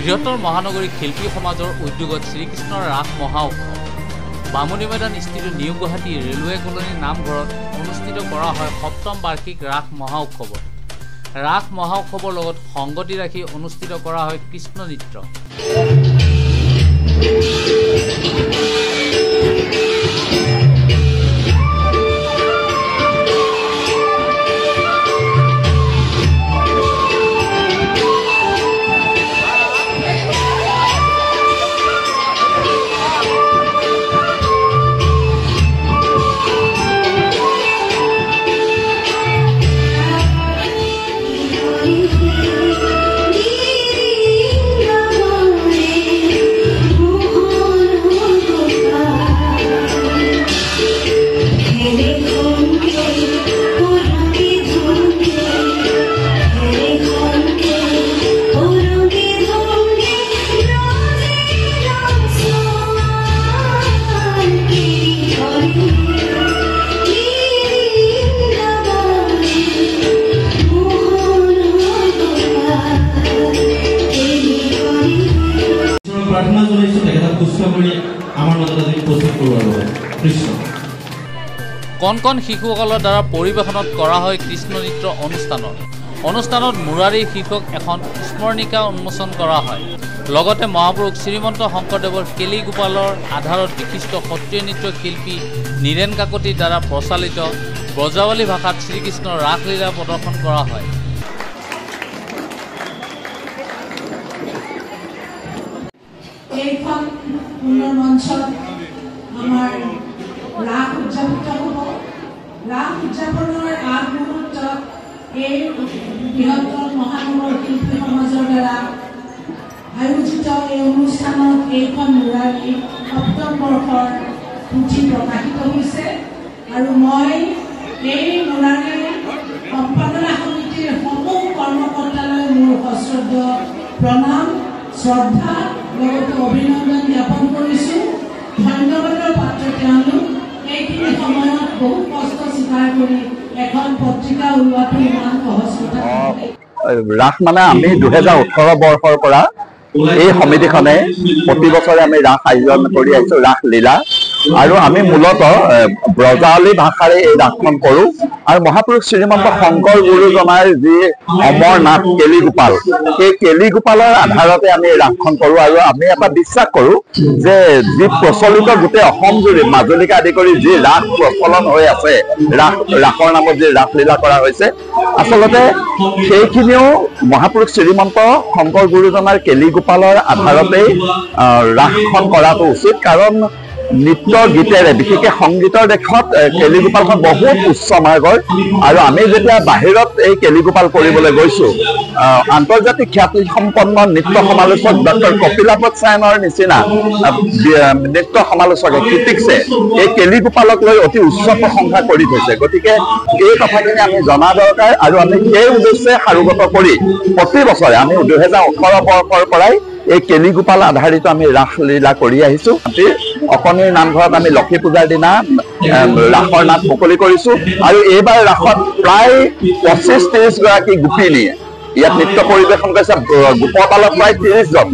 বৃহত্তৰ মহানগৰী শিল্পী সমাজৰ উদ্যোগত শ্ৰীকৃষ্ণৰ ৰাস মহা উৎসৱ বামুণী মৈদান স্থিত নিউ গুৱাহাটী ৰেলৱে কলনী নামঘৰত অনুষ্ঠিত কৰা হয় ৭ম বাৰ্ষিক ৰাস মহা উৎসৱত। ৰাস মহা উৎসৱৰ লগত সংগতি ৰাখি অনুষ্ঠিত কৰা হয় কৃষ্ণ নৃত্য। কণ কণ শিশুসকলৰ দ্বাৰা পৰিৱেশনত কৰা হয় কৃষ্ণ নৃত্য অনুষ্ঠানত মুৰাৰী শীৰ্ষক এখন স্মৰণিকা উন্মোচন কৰা হয়। লগতে মহাপুৰুষ শ্ৰীমন্ত শংকৰদেৱৰ কেলি গোপালৰ আধাৰত বিশিষ্ট সত্ৰীয় নৃত্য শিল্পী নীৰেণ কাকতিৰ দ্বাৰা প্ৰচালিত ব্ৰজাৱলী ভাষাত শ্ৰীকৃষ্ণৰ ৰাসলীলা প্ৰদৰ্শন কৰা হয়। এইখন সুন্দৰ মঞ্চত আমাৰ ৰাস উদযাপিত হ'ব। ৰাস উদযাপনৰ আগমুহূৰ্তত এই বৃহত্তৰ মহানগৰ শিল্পী সমাজৰ দ্বাৰা আয়োজিত এই অনুষ্ঠানত এইখন মুৰাৰী ৭ম বৰ্ষৰ পুথি প্ৰকাশিত হৈছে আৰু মই এই মুৰাৰী সম্পাদনা সমিতিৰ সমূহ কৰ্মকৰ্তালৈ মোৰ সশ্ৰদ্ধ প্ৰণাম শ্ৰদ্ধা লগতে অভিনন্দন জ্ঞাপন কৰিছোঁ। ধন্যবাদৰ পাত্ৰ তেওঁলোক। এইখিনি সময়ত বহু কষ্ট স্বীকাৰ কৰি এখন পত্ৰিকা ওলোৱাটো ইমান সহজ কথা নহয়। ৰাস মানে আমি 2018 বৰ্ষৰ পৰা এই সমিতিখনে প্ৰতি বছৰে আমি ৰাস আয়োজন কৰি আহিছোঁ, ৰাস লীলা। আৰু আমি মূলতঃ ব্ৰজাৱলী ভাষাৰে এই ৰাসখন কৰোঁ আৰু মহাপুৰুষ শ্ৰীমন্ত শংকৰ গুৰুজনাৰ যি অমৰ নাট কেলি গোপাল, সেই কেলি গোপালৰ আধাৰতে আমি এই ৰাসখন কৰোঁ। আৰু আমি এটা বিশ্বাস কৰোঁ যে যি প্ৰচলিত গোটেই অসম জুৰি মাজুলীকে আদি কৰি যি ৰাস প্ৰচলন হৈ আছে, ৰাসৰ নামত যি ৰাসলীলা কৰা হৈছে, আচলতে সেইখিনিও মহাপুৰুষ শ্ৰীমন্ত শংকৰ গুৰুজনাৰ কেলি গোপালৰ আধাৰতেই ৰাসখন কৰাটো উচিত। কাৰণ নৃত্য গীতেৰে বিশেষকৈ সংগীতৰ দেশত কেলি গোপালখন বহুত উচ্চ মাৰ্গৰ। আৰু আমি যেতিয়া বাহিৰত এই কেলি গোপাল কৰিবলৈ গৈছোঁ, আন্তৰ্জাতিক খ্যাতিসম্পন্ন নৃত্য সমালোচক ডক্টৰ কপিলাপত চায়নৰ নিচিনা নৃত্য সমালোচকে ক্ৰিটিক্সে এই কেলি গোপালক লৈ অতি উচ্চ প্ৰশংসা কৰি থৈছে। গতিকে এই কথাখিনি আমি জনা দৰকাৰ আৰু আমি সেই উদ্দেশ্যে সাৰোগত কৰি প্ৰতি বছৰে আমি 2018 বৰ্ষৰ পৰাই এই কেলি গোপাল আধাৰিত আমি ৰাসলীলা কৰি আহিছোঁ। অকণিৰ নামঘৰত আমি লক্ষী পূজাৰ দিনা ৰাসৰ নাট মুকলি কৰিছোঁ আৰু এইবাৰ ৰাসত প্ৰায় 25-30 গৰাকী গোপিনীয়ে ইয়াত নৃত্য পৰিৱেশন কৰিছে। গোপপালত প্ৰায় 30 জন